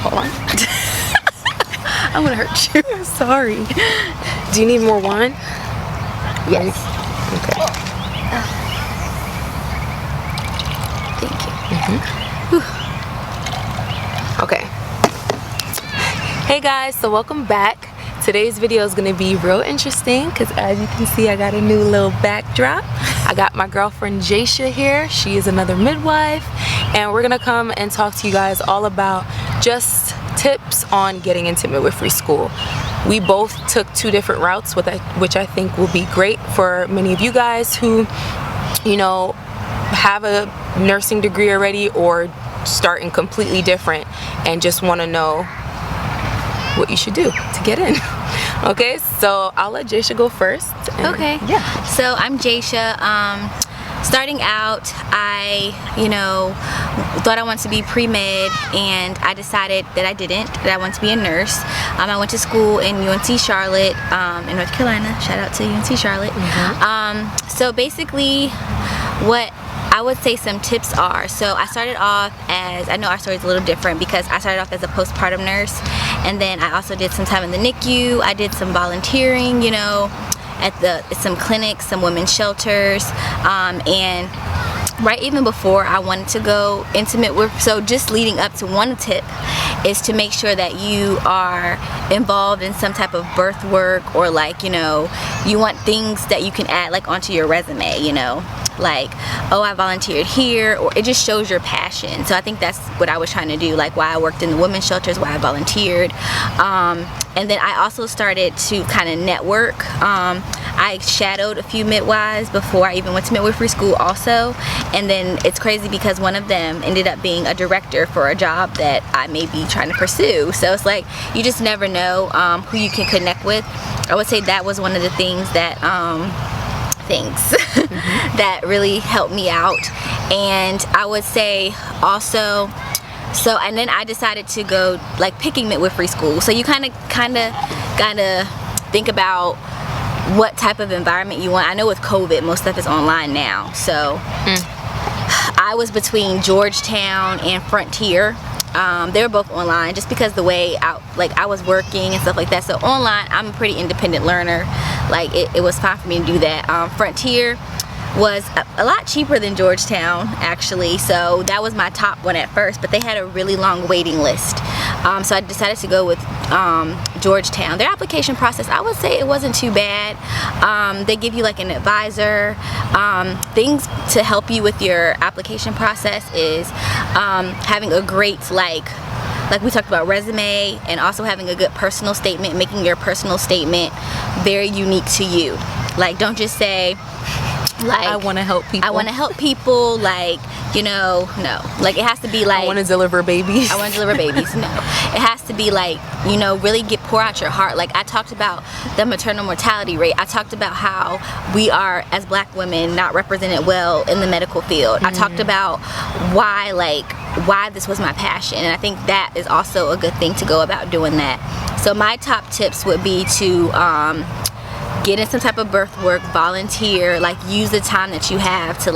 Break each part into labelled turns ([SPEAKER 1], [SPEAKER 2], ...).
[SPEAKER 1] hold on. I'm gonna hurt you. Sorry. Do you need more wine?
[SPEAKER 2] Yes.
[SPEAKER 1] Okay.
[SPEAKER 2] Thank you.
[SPEAKER 1] Okay. Hey guys, so welcome back. Today's video is gonna be real interesting because as you can see, I got a new little backdrop. I got my girlfriend Jaisha here. She is another midwife, and we're gonna come and talk to you guys all about just tips on getting into midwifery school. We both took two different routes, which I think will be great for many of you guys who, you know, have a nursing degree already or starting completely different and just want to know what you should do to get in. Okay, so I'll let Jaisha go first.
[SPEAKER 2] Okay.
[SPEAKER 1] Yeah.
[SPEAKER 2] So I'm Jaisha. Starting out, I, thought I wanted to be pre-med, and I decided that I didn't, that I wanted to be a nurse. I went to school in UNC Charlotte, in North Carolina. Shout out to UNC Charlotte. So basically, what I would say some tips are, so I started off as, I know our story is a little different because I started off as a postpartum nurse, and then I also did some time in the NICU. I did some volunteering, at some clinics, some women's shelters, and right even before I wanted to go into midwifery, so just leading up to, one tip is to make sure that you are involved in some type of birth work, or you want things that you can add onto your resume, like, oh, I volunteered here, or it just shows your passion. So I think that's what I was trying to do, why I worked in the women's shelters, why I volunteered. And then I also started to kind of network. I shadowed a few midwives before I even went to midwifery school also, and then it's crazy because one of them ended up being a director for a job that I may be trying to pursue. So it's you just never know who you can connect with. I would say that was one of the things that that really helped me out. And I would say also, and then I decided to go picking midwifery school. So you kind of think about what type of environment you want. I know with COVID, most stuff is online now. So I was between Georgetown and Frontier. They were both online just because the way I was working and stuff like that. So online, I'm a pretty independent learner. It was fine for me to do that. Frontier was a lot cheaper than Georgetown, actually, so that was my top one at first, but they had a really long waiting list. So I decided to go with Georgetown. Their application process, I would say it wasn't too bad. They give you an advisor. Things to help you with your application process is having a great like we talked about, resume, and also having a good personal statement, making your personal statement very unique to you. Don't just say I want to help people. I want to help people, no. It has to be I
[SPEAKER 1] want to deliver babies.
[SPEAKER 2] I want to deliver babies. No. It has to be really pour out your heart. I talked about the maternal mortality rate. I talked about how we are, as black women, not represented well in the medical field. I talked about why this was my passion, and I think that is also a good thing to go about doing that. So my top tips would be to get in some type of birth work, volunteer, use the time that you have to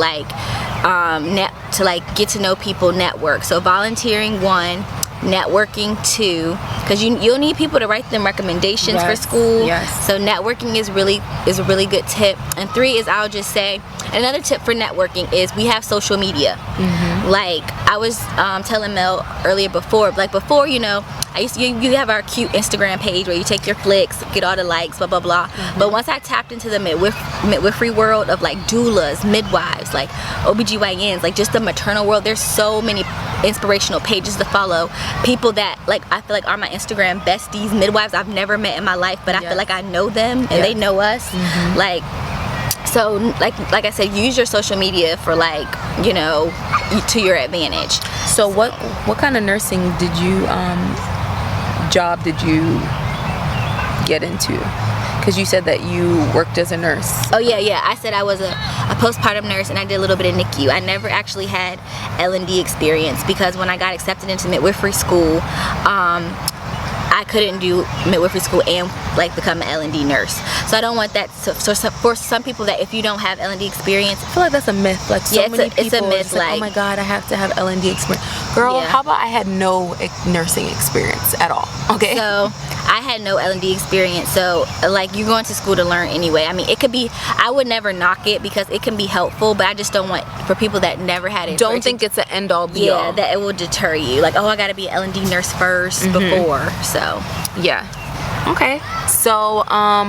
[SPEAKER 2] get to know people, network. So volunteering, 1, networking, 2, because you'll need people to write them recommendations for school.
[SPEAKER 1] Yes.
[SPEAKER 2] So networking is a really good tip. And 3 is, I'll just say, another tip for networking is we have social media. I was telling Mel earlier before, you have our cute Instagram page where you take your flicks, get all the likes, blah blah blah. But once I tapped into the midwifery world of doulas, midwives, OBGYNs, just the maternal world, there's so many inspirational pages to follow. People that I feel are my Instagram besties, midwives I've never met in my life, but I feel I know them and they know us. So like I said, use your social media for to your advantage.
[SPEAKER 1] So what kind of nursing job did you get into? Because you said that you worked as a nurse.
[SPEAKER 2] Oh yeah. I said I was a postpartum nurse, and I did a little bit of NICU. I never actually had L&D experience because when I got accepted into midwifery school, I couldn't do midwifery school and like become an L&D nurse. So I don't want that. So for some people that if you don't have L&D experience,
[SPEAKER 1] I feel like that's a myth. Like so many people,
[SPEAKER 2] it's a myth.
[SPEAKER 1] like, oh my God, I have to have L&D experience. Girl, how about I had no nursing experience at all? Okay.
[SPEAKER 2] So I had no L&D experience. So like you're going to school to learn anyway. I mean, it could be. I would never knock it because it can be helpful, but I just don't want for people that never had it.
[SPEAKER 1] Don't think it's an end all be all.
[SPEAKER 2] Yeah, that it will deter you. Like, oh, I got to be an L&D nurse first before. So
[SPEAKER 1] yeah. Okay, so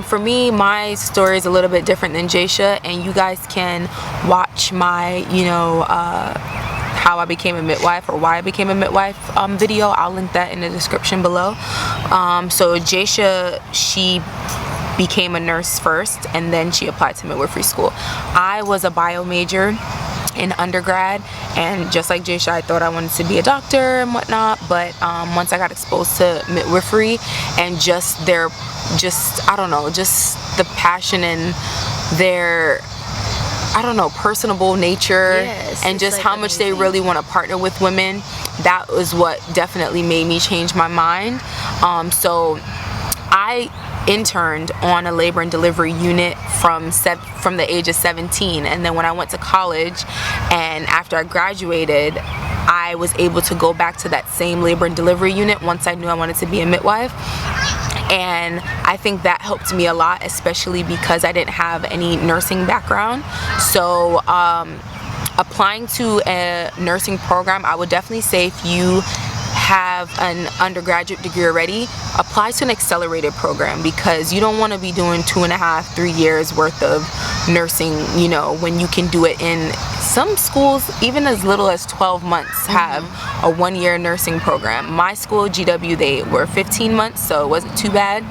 [SPEAKER 1] for me, my story is a little bit different than Jaysha, and you guys can watch my, you know, how I became a midwife or why I became a midwife video. I'll link that in the description below. So Jaysha, she became a nurse first, and then she applied to midwifery school. I was a bio major in undergrad, and just like Jaysha, I thought I wanted to be a doctor and whatnot, but once I got exposed to midwifery and I don't know, just the passion and their, I don't know, personable nature, and just like how much they really want to partner with women, that was what definitely made me change my mind. So I interned on a labor and delivery unit from the age of 17, and then when I went to college and after I graduated, I was able to go back to that same labor and delivery unit once I knew I wanted to be a midwife. And I think that helped me a lot, especially because I didn't have any nursing background. So applying to a nursing program, I would definitely say if you have an undergraduate degree already, apply to an accelerated program, because you don't want to be doing 2.5, 3 years worth of nursing, you know, when you can do it in some schools even as little as 12 months have a 1-year nursing program. My school, GW, they were 15 months, so it wasn't too bad,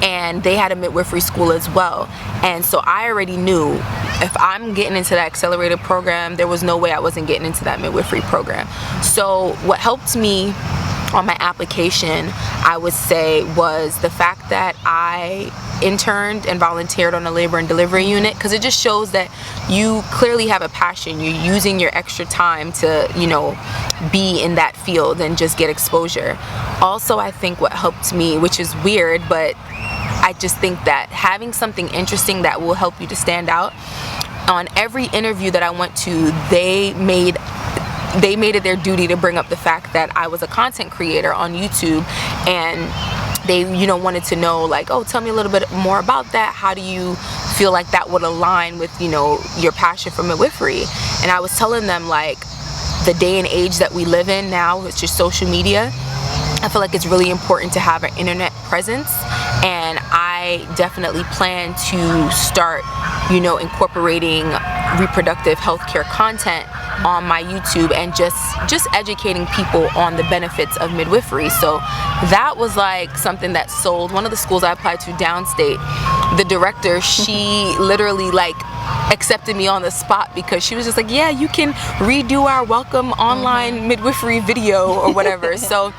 [SPEAKER 1] and they had a midwifery school as well. And so I already knew if I'm getting into that accelerated program, there was no way I wasn't getting into that midwifery program. So what helped me on my application, I would say, was the fact that I interned and volunteered on a labor and delivery unit, because it just shows that you clearly have a passion. You're using your extra time to, you know, be in that field and just get exposure. Also, I think what helped me, which is weird, but I just think that having something interesting that will help you to stand out. On every interview that I went to, they made it their duty to bring up the fact that I was a content creator on YouTube, and they, you know, wanted to know, like, oh, tell me a little bit more about that. How do you feel like that would align with, you know, your passion for midwifery? And I was telling them, like, the day and age that we live in now, it's just social media. I feel like it's really important to have an internet presence, and I definitely plan to start, you know, incorporating reproductive healthcare content on my YouTube and just educating people on the benefits of midwifery. So that was like something that sold. One of the schools I applied to downstate, the director, she literally like accepted me on the spot, because she was just like, yeah, you can redo our welcome online midwifery video or whatever. So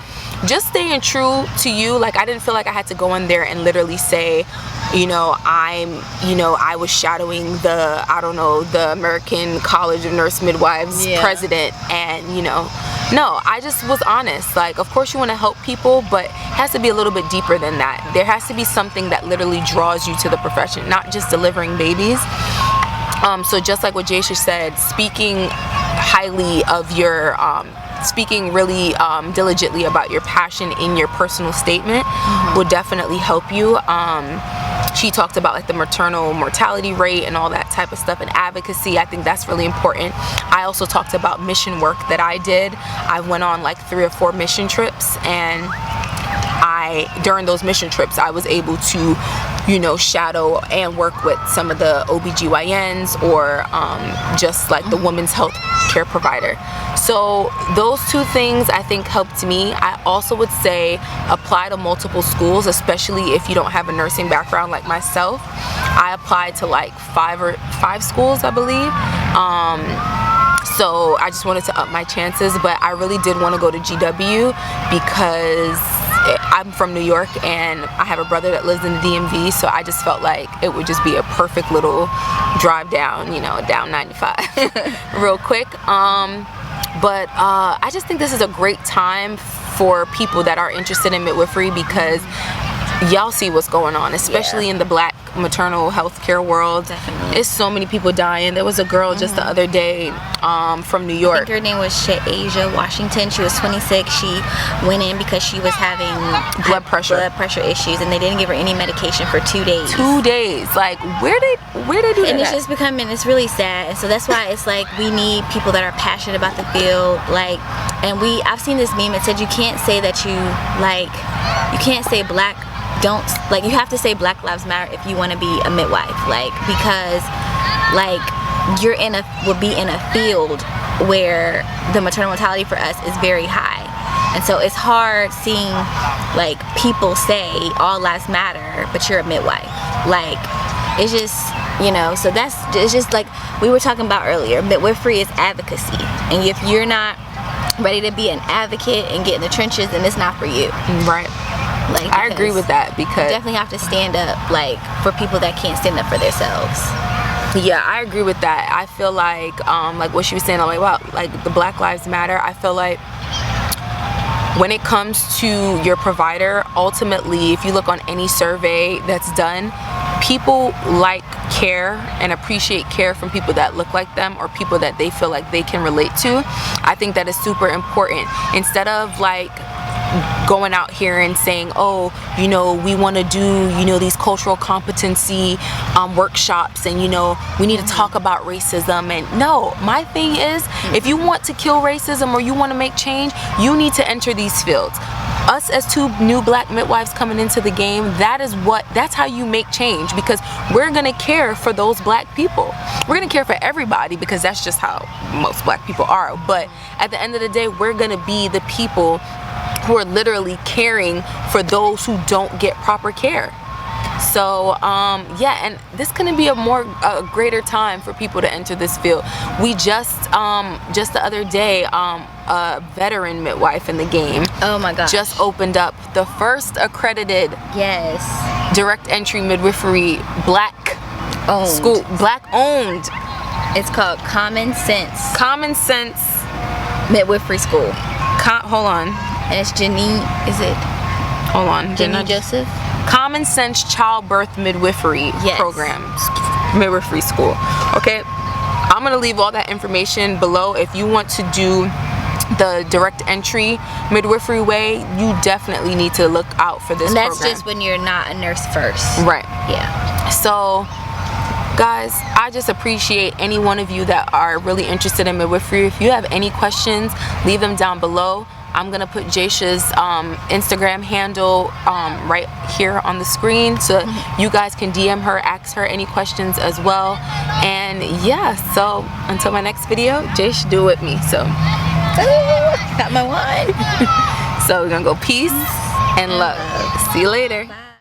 [SPEAKER 1] just staying true to you. Like, I didn't feel like I had to go in there and literally say, you know, I was shadowing the, I don't know, the American College of Nurse Midwives president, and, you know, no, I just was honest. Like, of course you want to help people, but it has to be a little bit deeper than that. There has to be something that literally draws you to the profession, not just delivering babies. So just like what Jaysha said, speaking highly of your, speaking really diligently about your passion in your personal statement will definitely help you. She talked about like the maternal mortality rate and all that type of stuff, and advocacy. I think that's really important. I also talked about mission work that I did. I went on like 3 or 4 mission trips, and during those mission trips, I was able to, you know, shadow and work with some of the OBGYNs or just like the women's health care provider. So those 2 things I think helped me. I also would say apply to multiple schools, especially if you don't have a nursing background like myself. I applied to like 5 schools, I believe. So I just wanted to up my chances, but I really did want to go to GW because I'm from New York and I have a brother that lives in the DMV, so I just felt like it would just be a perfect little drive down, you know, down 95 real quick. But I just think this is a great time for people that are interested in midwifery, because y'all see what's going on, especially in the Black maternal health care world.
[SPEAKER 2] Definitely.
[SPEAKER 1] It's so many people dying. There was a girl just the other day from New York.
[SPEAKER 2] I think her name was Asia Washington. She was 26. She went in because she was having
[SPEAKER 1] blood pressure
[SPEAKER 2] issues, and they didn't give her any medication for 2 days.
[SPEAKER 1] 2 days. Like, where they do that?
[SPEAKER 2] And it's just becoming, it's really sad. And so that's why it's like we need people that are passionate about the field. Like, and I've seen this meme. It said you can't say that you can't say black. Don't, like, you have to say Black Lives Matter if you want to be a midwife, like, because like will be in a field where the maternal mortality for us is very high, and so it's hard seeing like people say all lives matter but you're a midwife. Like, it's just, you know, so it's just like we were talking about earlier, midwifery is advocacy, and if you're not ready to be an advocate and get in the trenches, then it's not for you.
[SPEAKER 1] Right.
[SPEAKER 2] Like,
[SPEAKER 1] I agree with that, because
[SPEAKER 2] you definitely have to stand up, like, for people that can't stand up for themselves.
[SPEAKER 1] Yeah, I agree with that. I feel like what she was saying, like, wow, like the Black Lives Matter, I feel like when it comes to your provider, ultimately, if you look on any survey that's done, people like care and appreciate care from people that look like them, or people that they feel like they can relate to. I think that is super important. Instead of like going out here and saying, oh, you know, we want to do, you know, these cultural competency workshops, and, you know, we need to talk about racism. And no, my thing is, if you want to kill racism or you want to make change, you need to enter these fields. Us as two new Black midwives coming into the game, that's how you make change, because we're gonna care for those Black people. We're gonna care for everybody, because that's just how most Black people are. But at the end of the day, we're gonna be the people who are literally caring for those who don't get proper care. So yeah, and this gonna be a greater time for people to enter this field. We just the other day, a veteran midwife in the game,
[SPEAKER 2] oh my gosh,
[SPEAKER 1] just opened up the first accredited direct entry midwifery Black
[SPEAKER 2] owned
[SPEAKER 1] school, Black owned.
[SPEAKER 2] It's called Common Sense Midwifery School.
[SPEAKER 1] Hold on.
[SPEAKER 2] And it's Janine, is it?
[SPEAKER 1] Hold on.
[SPEAKER 2] Janine Joseph?
[SPEAKER 1] Common Sense Childbirth Midwifery Programs. Midwifery School. Okay. I'm going to leave all that information below. If you want to do the direct entry midwifery way, you definitely need to look out for this program.
[SPEAKER 2] And that's just when you're not a nurse first.
[SPEAKER 1] Right.
[SPEAKER 2] Yeah.
[SPEAKER 1] So, guys, I just appreciate any one of you that are really interested in midwifery. If you have any questions, leave them down below. I'm gonna put Jaysha's Instagram handle right here on the screen, so you guys can DM her, ask her any questions as well. And yeah, so until my next video, Jaysha do it with me. So
[SPEAKER 2] got my wine.
[SPEAKER 1] So we're gonna go peace and love. See you later.
[SPEAKER 2] Bye.